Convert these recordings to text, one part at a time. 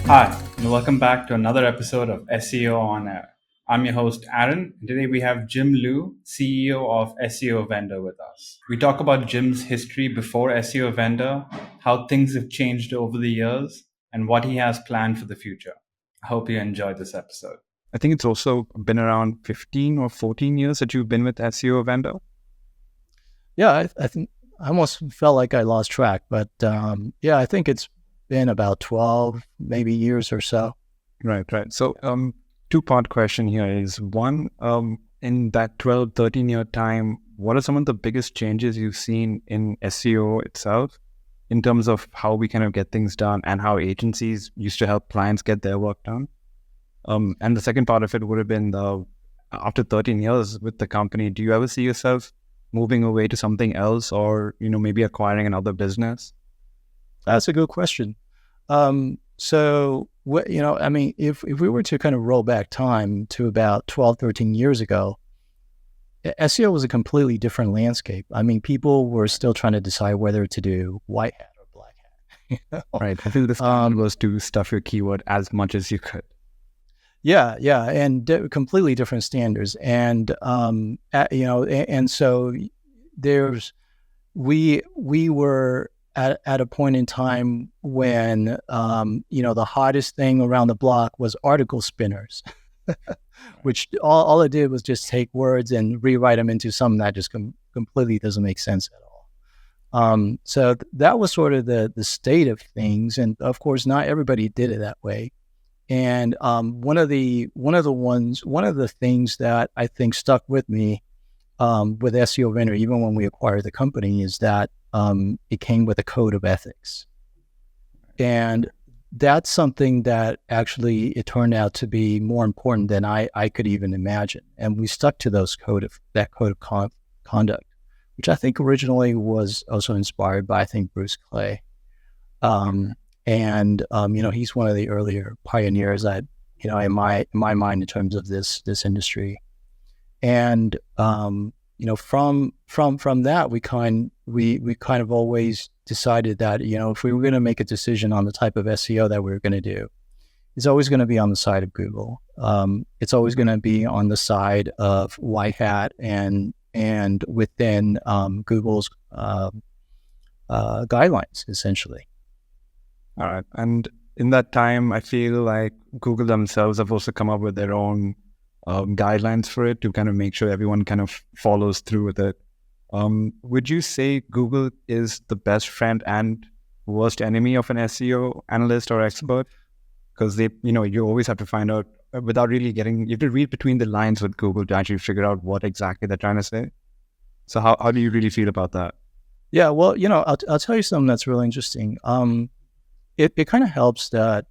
Hi, and welcome back to another episode of SEO On-Air. I'm your host, Aaron, and today we have Jim Liu, CEO of SEO Vendor with us. We talk about Jim's history before SEO Vendor, how things have changed over the years, and what he has planned for the future. I hope you enjoyed this episode. I think it's also been around 15 or 14 years that you've been with SEO Vendor. Yeah, I think I almost felt like I lost track, but I think it's been about 12 maybe years or so. Right. So two-part question here is one, in that 12, 13-year time, what are some of the biggest changes you've seen in SEO itself in terms of how we kind of get things done and how agencies used to help clients get their work done? And the second part of it would have been after 13 years with the company, do you ever see yourself moving away to something else or, maybe acquiring another business? That's a good question. If we were to kind of roll back time to about 12, 13 years ago, SEO was a completely different landscape. I mean, people were still trying to decide whether to do white hat or black hat. Right. I think this was to stuff your keyword as much as you could. Yeah, and completely different standards, and so we were at a point in time when the hottest thing around the block was article spinners, which all it did was just take words and rewrite them into something that just completely doesn't make sense at all. So that was sort of the state of things, and of course, not everybody did it that way. And one of the things that I think stuck with me with SEO Vendor, even when we acquired the company, is that it came with a code of ethics, and that's something that actually it turned out to be more important than I could even imagine. And we stuck to that code of conduct, which I think originally was also inspired by Bruce Clay. He's one of the earlier pioneers that, in my mind, in terms of this industry. And, from that, we kind of always decided that, if we were going to make a decision on the type of SEO that we were going to do, it's always going to be on the side of Google. It's always going to be on the side of white hat and within Google's guidelines, essentially. All right. And in that time, I feel like Google themselves have also come up with their own guidelines for it to kind of make sure everyone kind of follows through with it. Would you say Google is the best friend and worst enemy of an SEO analyst or expert? Because they, you always have to find out without really you have to read between the lines with Google to actually figure out what exactly they're trying to say. So how do you really feel about that? Yeah, well, I'll tell you something that's really interesting. It kind of helps that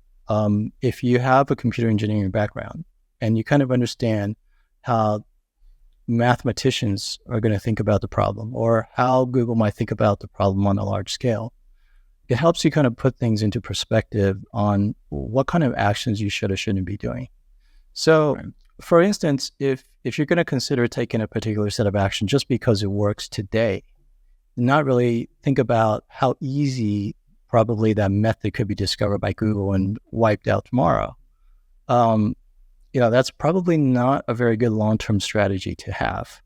if you have a computer engineering background and you kind of understand how mathematicians are going to think about the problem or how Google might think about the problem on a large scale, it helps you kind of put things into perspective on what kind of actions you should or shouldn't be doing. So, right. For instance, if you're going to consider taking a particular set of action just because it works today, not really think about how easy probably that method could be discovered by Google and wiped out tomorrow. That's probably not a very good long-term strategy to have.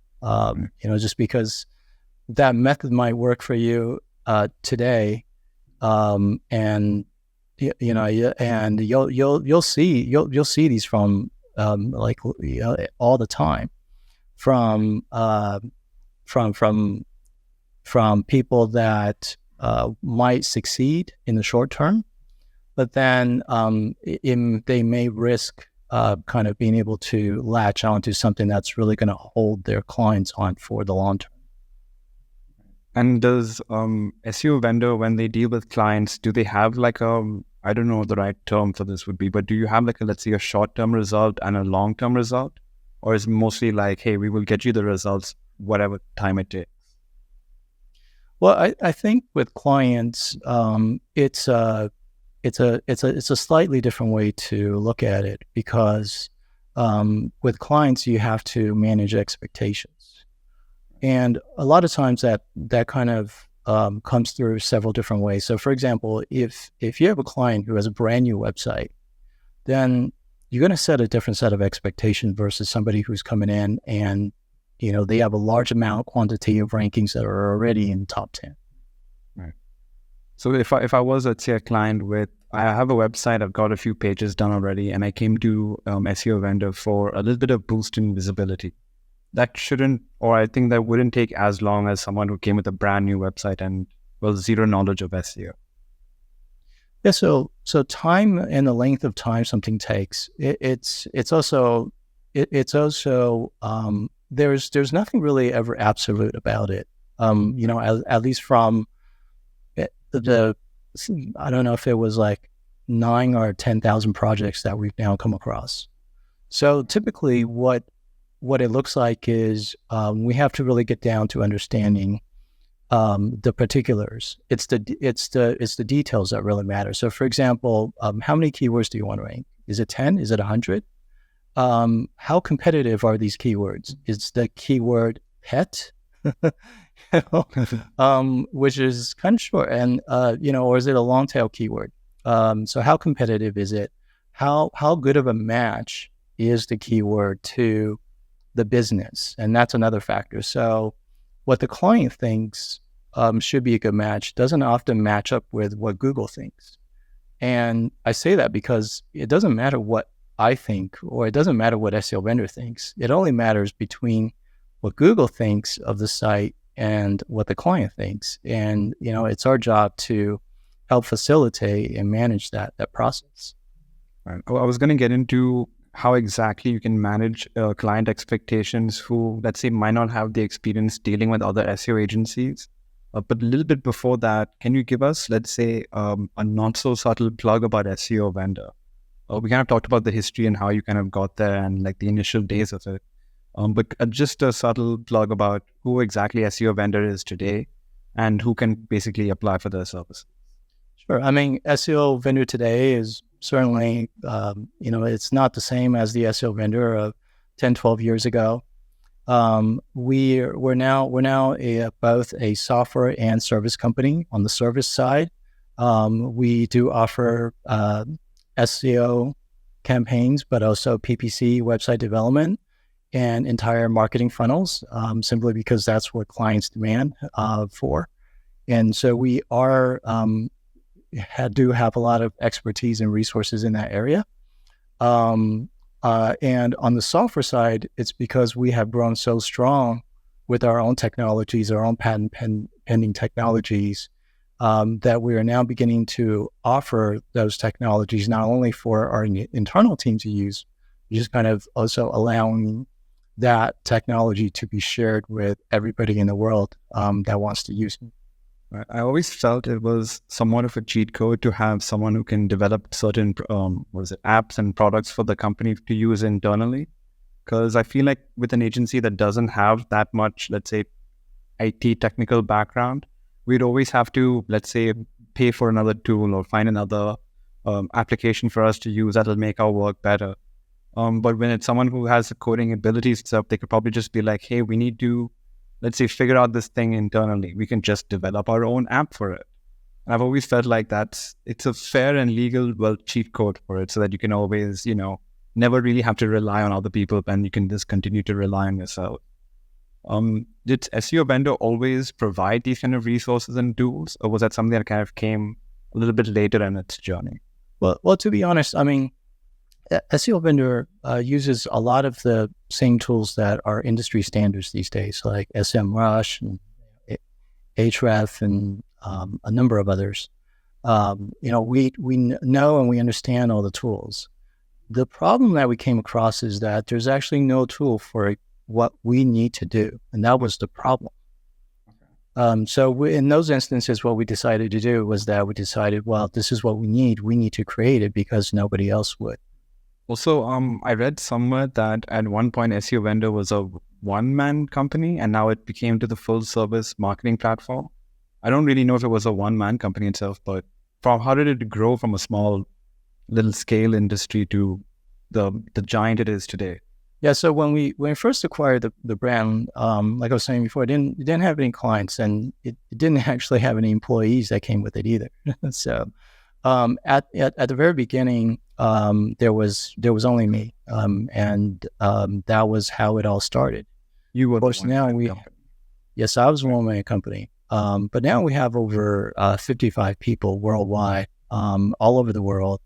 Just because that method might work for you today, and you'll see these from all the time from people that might succeed in the short term, but then they may risk kind of being able to latch onto something that's really going to hold their clients on for the long term. And does SEO Vendor, when they deal with clients, do they have I don't know what the right term for this would be, but do you have let's say a short-term result and a long-term result? Or is it mostly hey, we will get you the results whatever time it takes? Well, I think with clients, it's a slightly different way to look at it, because with clients you have to manage expectations, and a lot of times that kind of comes through several different ways. So, for example, if you have a client who has a brand new website then you're going to set a different set of expectations versus somebody who's coming in and, they have a large quantity of rankings that are already in the top 10. Right. So if I was, let's say, a client I have a website, I've got a few pages done already, and I came to SEO Vendor for a little bit of boost in visibility. That shouldn't, or I think that wouldn't take as long as someone who came with a brand new website and zero knowledge of SEO. Yeah, so time and the length of time something takes, it's also there's nothing really ever absolute about it. At least from the I don't know if it was like 9 or 10,000 projects that we've now come across. So typically, what it looks like is we have to really get down to understanding the particulars. It's the details that really matter. So, for example, how many keywords do you want to rank? Is it 10? Is it 100? How competitive are these keywords? Is the keyword pet? Which is kind of short, and or is it a long tail keyword? So, how competitive is it? How good of a match is the keyword to the business? And that's another factor. So what the client thinks should be a good match doesn't often match up with what Google thinks. And I say that because it doesn't matter what I think, or it doesn't matter what SEO Vendor thinks. It only matters between what Google thinks of the site and what the client thinks. And, it's our job to help facilitate and manage that process. Right. Well, I was going to get into how exactly you can manage client expectations who, let's say, might not have the experience dealing with other SEO agencies. But a little bit before that, can you give us, let's say, a not so subtle plug about SEO Vendor? We kind of talked about the history and how you kind of got there and like the initial days of it. But just a subtle plug about who exactly SEO Vendor is today and who can basically apply for the service. Sure. I mean, SEO Vendor today is certainly, it's not the same as the SEO Vendor of 10, 12 years ago. We're now both a software and service company. On the service side, we do offer SEO campaigns, but also PPC, website development, and entire marketing funnels, simply because that's what clients demand for. And so we do have a lot of expertise and resources in that area. And on the software side, it's because we have grown so strong with our own technologies, our own patent pending technologies, that we are now beginning to offer those technologies not only for our internal team to use, just kind of also allowing that technology to be shared with everybody in the world that wants to use it. I always felt it was somewhat of a cheat code to have someone who can develop certain apps and products for the company to use internally. Because I feel like with an agency that doesn't have that much, let's say, IT technical background, we'd always have to, let's say, pay for another tool or find another application for us to use that'll make our work better. But when it's someone who has the coding abilities and stuff, they could probably just be like, hey, we need to, let's say, figure out this thing internally. We can just develop our own app for it. And I've always felt like it's a fair and legal, cheat code for it so that you can always, never really have to rely on other people and you can just continue to rely on yourself. Did SEO Vendor always provide these kind of resources and tools, or was that something that kind of came a little bit later in its journey? Well, to be honest, I mean, SEO Vendor uses a lot of the same tools that are industry standards these days, like SEMrush and Ahrefs and a number of others. We know and we understand all the tools. The problem that we came across is that there's actually no tool for what we need to do, and that was the problem. So in those instances, what we decided to do was that we decided, well, this is what we need. We need to create it because nobody else would. Also, I read somewhere that at one point SEO Vendor was a one-man company, and now it became to the full-service marketing platform. I don't really know if it was a one-man company itself, but how did it grow from a small little scale industry to the giant it is today? Yeah, so when we first acquired the brand, like I was saying before, it didn't have any clients, and it didn't actually have any employees that came with it either. So At the very beginning, there was only me, and that was how it all started. You were Of course, now yes, I was a one-man company, but now we have over 55 people worldwide, all over the world,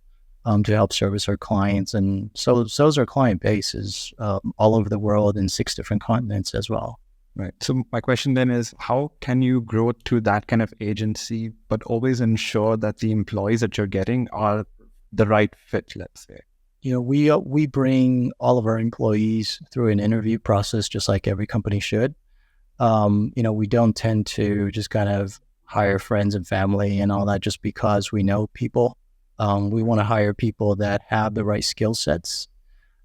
to help service our clients, and so's our client base is all over the world in 6 different continents as well. Right. So my question then is, how can you grow to that kind of agency, but always ensure that the employees that you're getting are the right fit, let's say? We bring all of our employees through an interview process, just like every company should. We don't tend to just kind of hire friends and family and all that just because we know people. We want to hire people that have the right skill sets,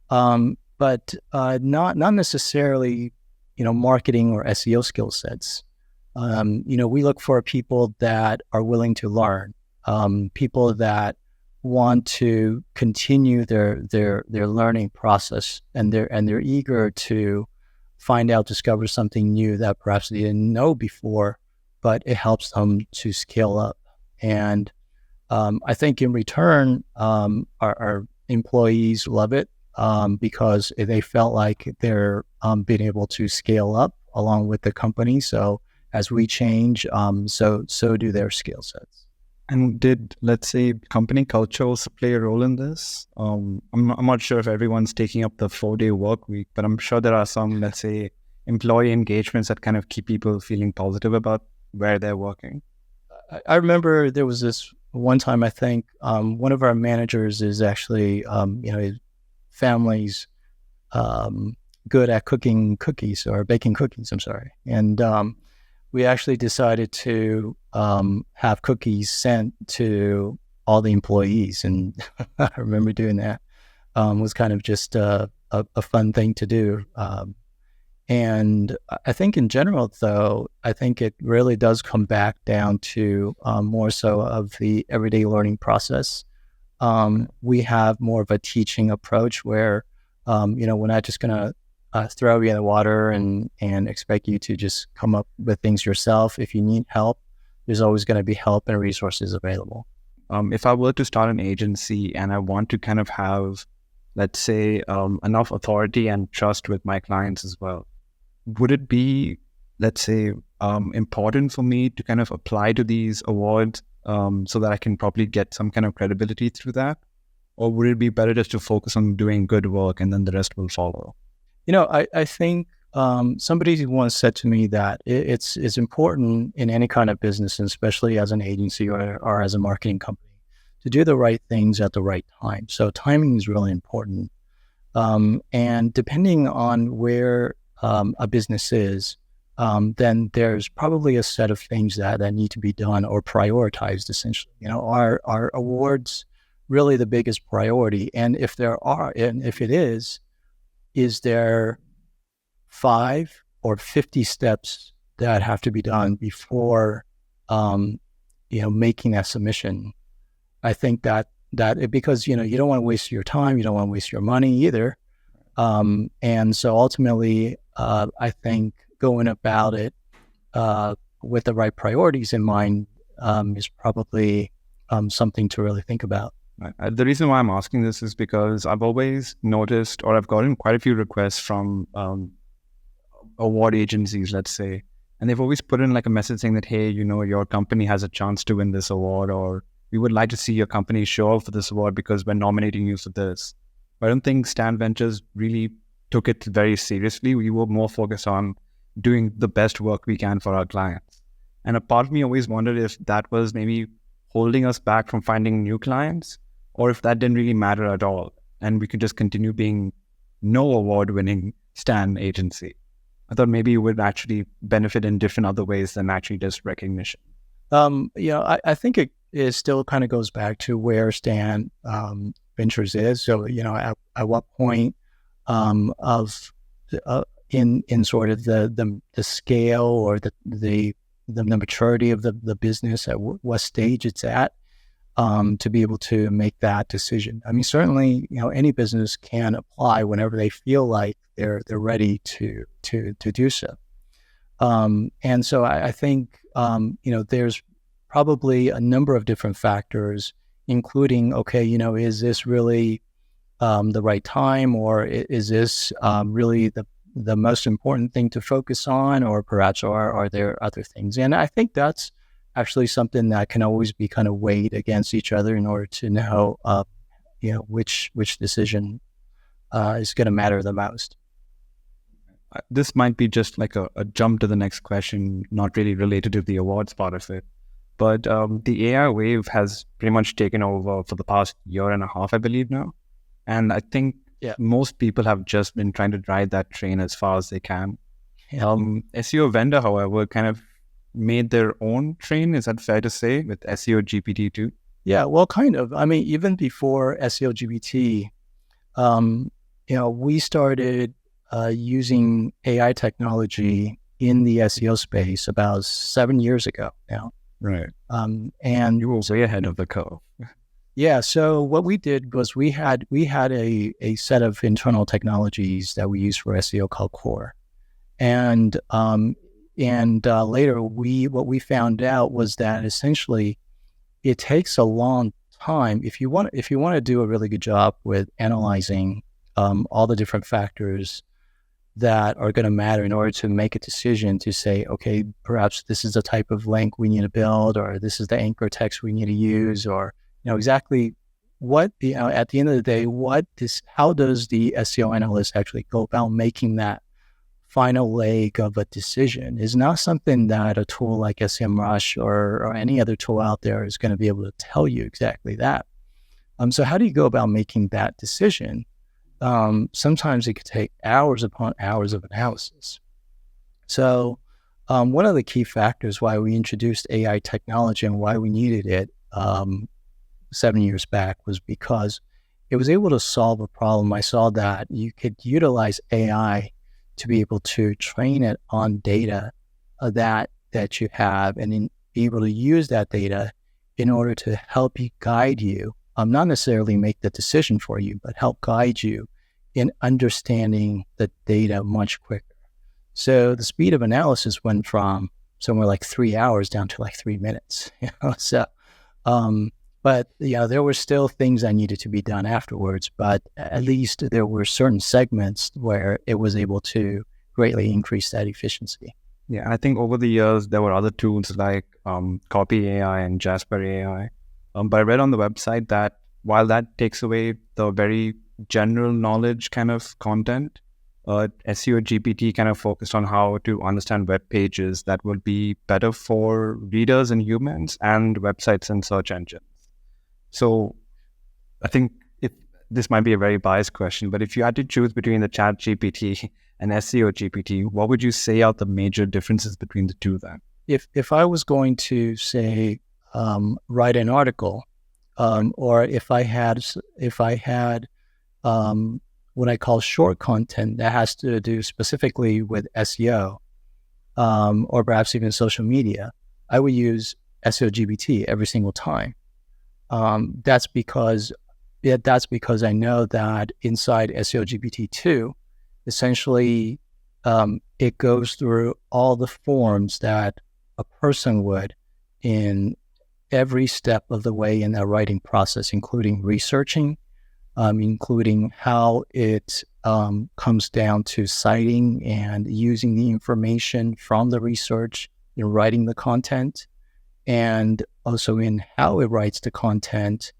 but not necessarily marketing or SEO skill sets. We look for people that are willing to learn, people that want to continue their learning process, and they're eager to find out, discover something new that perhaps they didn't know before, but it helps them to scale up. And I think in return, our employees love it, because they felt like they're being able to scale up along with the company. So as we change, so do their skill sets. And did, let's say, company culture also play a role in this? I'm not sure if everyone's taking up the 4-day work week, but I'm sure there are some, let's say, employee engagements that kind of keep people feeling positive about where they're working. I remember there was this one time, I think, one of our managers is actually, his family's good at cooking cookies or baking cookies, I'm sorry. And we actually decided to have cookies sent to all the employees. And I remember doing that. It was kind of just a fun thing to do. And I think in general, though, I think it really does come back down to more so of the everyday learning process. We have more of a teaching approach where, we're not just going to throw you in the water and expect you to just come up with things yourself. If you need help, there's always going to be help and resources available. If I were to start an agency and I want to kind of have, let's say, enough authority and trust with my clients as well, would it be, let's say, important for me to kind of apply to these awards so that I can probably get some kind of credibility through that? Or would it be better just to focus on doing good work and then the rest will follow? I think somebody once said to me that it's important in any kind of business, and especially as an agency or as a marketing company, to do the right things at the right time. So timing is really important. And depending on where a business is, then there's probably a set of things that need to be done or prioritized, essentially. Our awards really the biggest priority? And if it is there 5 or 50 steps that have to be done before, making that submission? I think that because, you don't want to waste your time, you don't want to waste your money either. And so ultimately, I think going about it with the right priorities in mind is probably something to really think about. Right. The reason why I'm asking this is because I've always noticed, or I've gotten quite a few requests from award agencies, let's say, and they've always put in like a message saying that, hey, your company has a chance to win this award, or we would like to see your company show up for this award because we're nominating you for this. But I don't think Stan Ventures really took it very seriously. We were more focused on doing the best work we can for our clients. And a part of me always wondered if that was maybe holding us back from finding new clients, or if that didn't really matter at all, and we could just continue being no award-winning Stan agency. I thought maybe it would actually benefit in different other ways than actually just recognition. I think it still kind of goes back to where Stan Ventures is. So, at what point in sort of the scale or the maturity of the business, at what stage it's at, to be able to make that decision. I mean, certainly, any business can apply whenever they feel like they're ready to do so. And so I think, there's probably a number of different factors including, okay, is this really the right time, or is this really the most important thing to focus on, or perhaps are there other things? And I think that's actually something that can always be kind of weighed against each other in order to know, which decision is going to matter the most. This might be just like a jump to the next question, not really related to the awards part of it. But the AI wave has pretty much taken over for the past year and a half, I believe now. And I think most people have just been trying to ride that train as far as they can. Yeah. SEO Vendor, however, kind of made their own train. Is that fair to say, with SEOGT too? Yeah, well, kind of. I mean, even before SEOGT, we started using AI technology in the SEO space about 7 years ago now. Right. And you were way ahead of the curve. Yeah. So what we did was we had a set of internal technologies that we use for SEO called Core, and later what we found out was that essentially it takes a long time if you want to do a really good job with analyzing all the different factors that are going to matter in order to make a decision to say, okay, perhaps this is the type of link we need to build, or this is the anchor text we need to use, or exactly what, at the end of the day, how does the SEO analyst actually go about making that final leg of a decision is not something that a tool like SEMrush or any other tool out there is going to be able to tell you exactly that. So how do you go about making that decision? Sometimes it could take hours upon hours of analysis. So one of the key factors why we introduced AI technology and why we needed it 7 years back was because it was able to solve a problem. I saw that you could utilize AI to be able to train it on data that you have, and then be able to use that data in order to help you guide you, not necessarily make the decision for you, but help guide you in understanding the data much quicker. So the speed of analysis went from somewhere like 3 hours down to like 3 minutes. So, but there were still things that needed to be done afterwards. But at least there were certain segments where it was able to greatly increase that efficiency. Yeah, I think over the years there were other tools like Copy AI and Jasper AI. But I read on the website that while that takes away the very general knowledge kind of content, SEO GPT kind of focused on how to understand web pages that would be better for readers and humans, and websites and search engines. So I think this might be a very biased question, but if you had to choose between the Chat GPT and SEO GPT, what would you say are the major differences between the two then? If I was going to say write an article, or if I had what I call short content that has to do specifically with SEO, or perhaps even social media, I would use SEOGPT every single time. That's because I know that inside SEOGPT-2, essentially, it goes through all the forms that a person would in every step of the way in their writing process, including researching, including how it comes down to citing and using the information from the research in writing the content, and also in how it writes the content.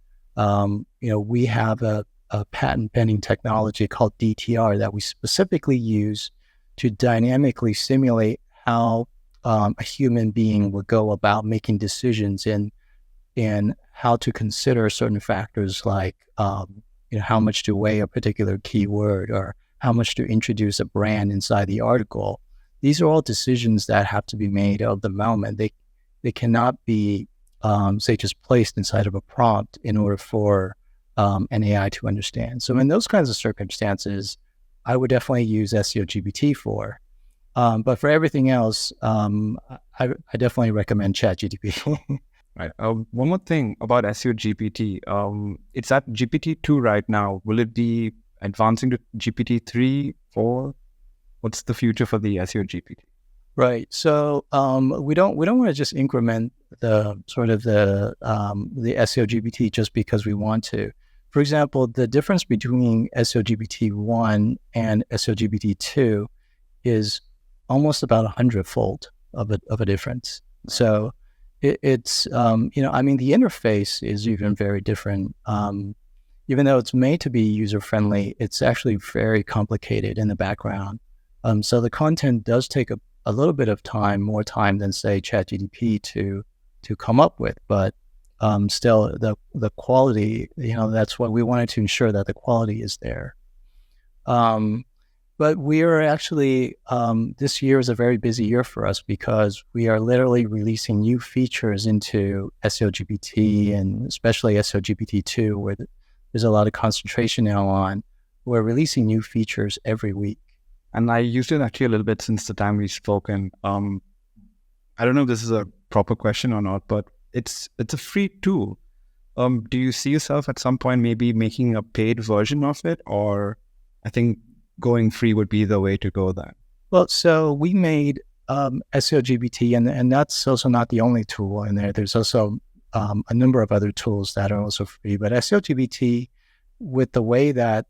We have a patent pending technology called DTR that we specifically use to dynamically simulate how a human being would go about making decisions in how to consider certain factors like how much to weigh a particular keyword, or how much to introduce a brand inside the article. These are all decisions that have to be made of the moment. They cannot be, say, just placed inside of a prompt in order for an AI to understand. So in those kinds of circumstances, I would definitely use SEOGPT for. But for everything else, I definitely recommend ChatGPT. Right. One more thing about SEO GPT. It's at GPT-2 right now. Will it be advancing to GPT-3, 4? What's the future for the SEO GPT? Right. So we don't want to just increment the sort of the SEOGT just because we want to. For example, the difference between SEOGT 1 and SEOGT 2 is almost about 100-fold of a difference. So it's I mean, the interface is even very different. Even though it's made to be user friendly, it's actually very complicated in the background. So the content does take a little bit of time, more time than say ChatGPT to come up with, but still the quality, that's what we wanted to ensure, that the quality is there. But we are actually, this year is a very busy year for us because we are literally releasing new features into SEOGT and especially SEOGT 2, where there's a lot of concentration now on. We're releasing new features every week. And I used it actually a little bit since the time we've spoken. I don't know if this is a proper question or not, but it's a free tool. Do you see yourself at some point maybe making a paid version of it? Or I think going free would be the way to go then? Well, so we made SEOGT, and that's also not the only tool in there. There's also a number of other tools that are also free. But SEOGT, with the way that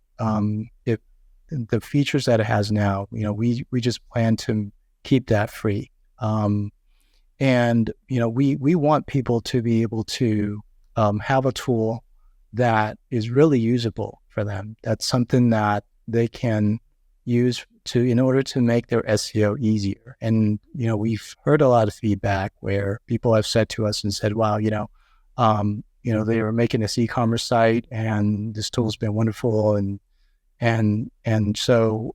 the features that it has now, we just plan to keep that free. And we want people to be able to have a tool that is really usable for them. That's something that they can use in order to make their SEO easier. And we've heard a lot of feedback where people have said to us and said, "Wow, they were making this e-commerce site, and this tool's been wonderful." And so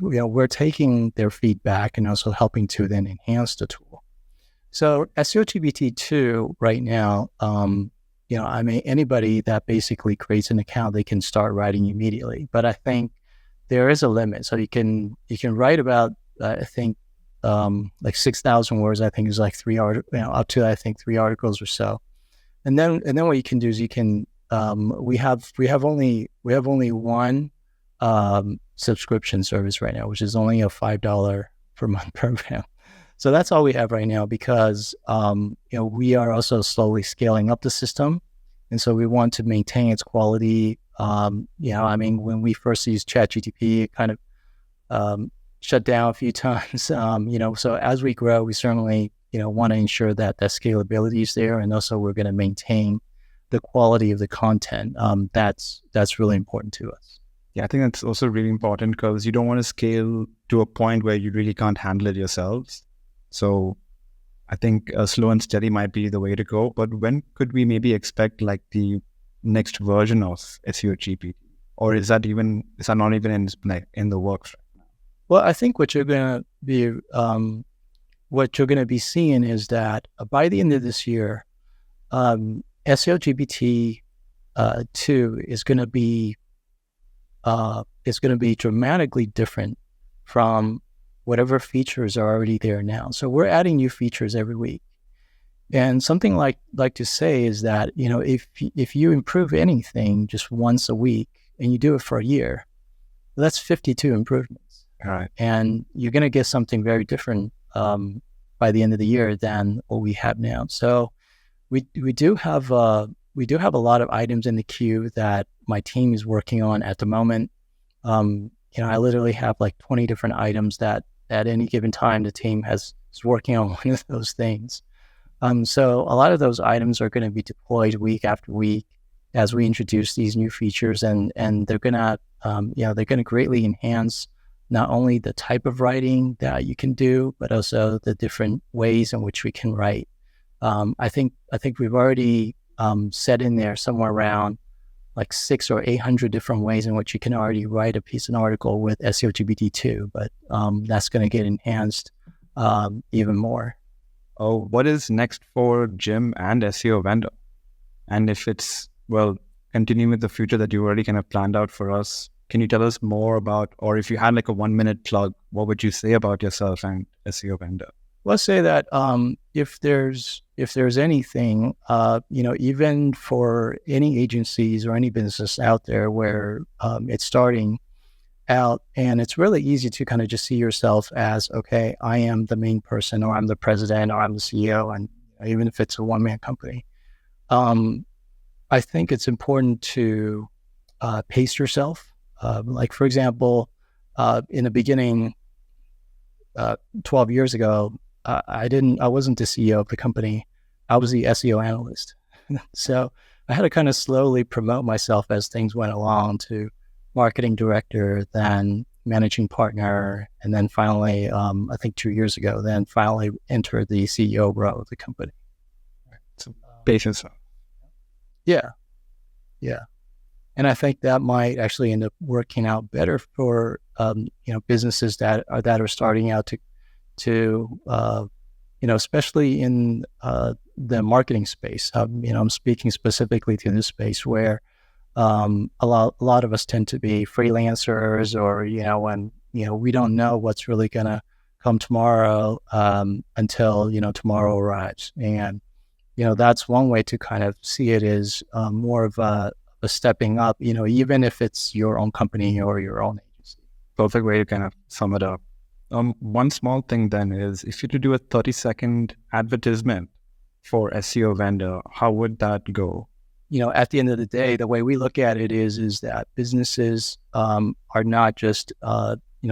we're taking their feedback and also helping to then enhance the tool. So SEOGT 2 right now, I mean, anybody that basically creates an account, they can start writing immediately. But I think there is a limit. So you can write about, I think, like 6,000 words. I think is like up to I think 3 articles or so. And then what you can do is you can we have only one subscription service right now, which is only a $5 per month program. So that's all we have right now because we are also slowly scaling up the system, and so we want to maintain its quality. I mean, when we first used ChatGPT, it kind of shut down a few times. So as we grow, we certainly want to ensure that scalability is there, and also we're going to maintain the quality of the content. That's really important to us. Yeah, I think that's also really important because you don't want to scale to a point where you really can't handle it yourselves. So I think slow and steady might be the way to go. But when could we maybe expect like the next version of SEOGT? Or is that not even in the works right now? Well, I think what you're going to be seeing is that by the end of this year, SEOGT 2 is going to be dramatically different from whatever features are already there now. So we're adding new features every week. And something like to say is that, if you improve anything just once a week and you do it for a year, that's 52 improvements. All right. And you're going to get something very different by the end of the year than what we have now. So we do have a lot of items in the queue that my team is working on at the moment. I literally have like 20 different items that at any given time the team is working on one of those things. So a lot of those items are going to be deployed week after week as we introduce these new features, and they're going to greatly enhance not only the type of writing that you can do, but also the different ways in which we can write. I think we've already set in there somewhere around like 600 or 800 different ways in which you can already write a piece of an article with SEOGT 2, but that's going to get enhanced even more. Oh, what is next for Jim and SEO Vendor? And if it's, continuing with the future that you already kind of planned out for us, can you tell us more about, or if you had like a 1-minute plug, what would you say about yourself and SEO Vendor? Let's say that if there's anything, even for any agencies or any business out there where it's starting, out, and it's really easy to kind of just see yourself as, okay, I am the main person, or I'm the president, or I'm the CEO, and even if it's a one-man company. I think it's important to pace yourself. Like, for example, in the beginning, 12 years ago, I wasn't the CEO of the company. I was the SEO analyst. So I had to kind of slowly promote myself as things went along to marketing director, then managing partner, and then finally, I think 2 years ago, then finally entered the CEO role of the company. So patience. Yeah. And I think that might actually end up working out better for businesses that are starting out to especially in the marketing space. I'm speaking specifically to this space where a lot of us tend to be freelancers, or when we don't know what's really gonna come tomorrow until tomorrow arrives. And that's one way to kind of see it, is more of a stepping up, even if it's your own company or your own agency. Perfect way to kind of sum it up. One small thing then is, if you were to do a 30-second advertisement for SEO Vendor, how would that go? At the end of the day, the way we look at it is that businesses are not just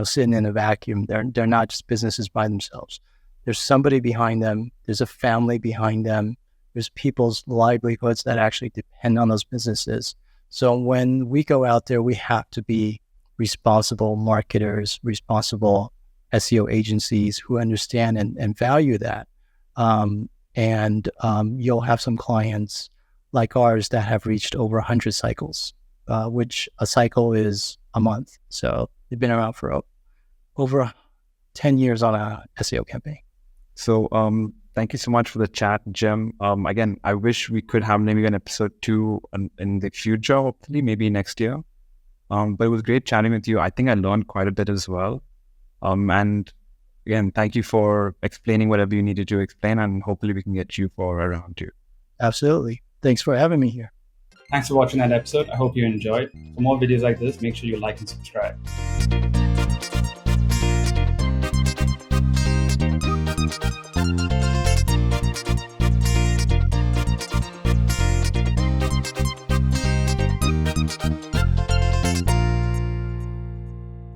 sitting in a vacuum. They're not just businesses by themselves. There's somebody behind them. There's a family behind them. There's people's livelihoods that actually depend on those businesses. So when we go out there, we have to be responsible marketers, responsible SEO agencies who understand and value that. You'll have some clients like ours that have reached over 100 cycles, which a cycle is a month. So they've been around for over 10 years on a SEO campaign. So thank you so much for the chat, Jim. Again, I wish we could have maybe an episode 2 in the future, hopefully, maybe next year. But it was great chatting with you. I think I learned quite a bit as well. And again, thank you for explaining whatever you needed to explain, and hopefully we can get you for a round 2. Absolutely. Thanks for having me here. Thanks for watching that episode. I hope you enjoyed. For more videos like this, make sure you like and subscribe.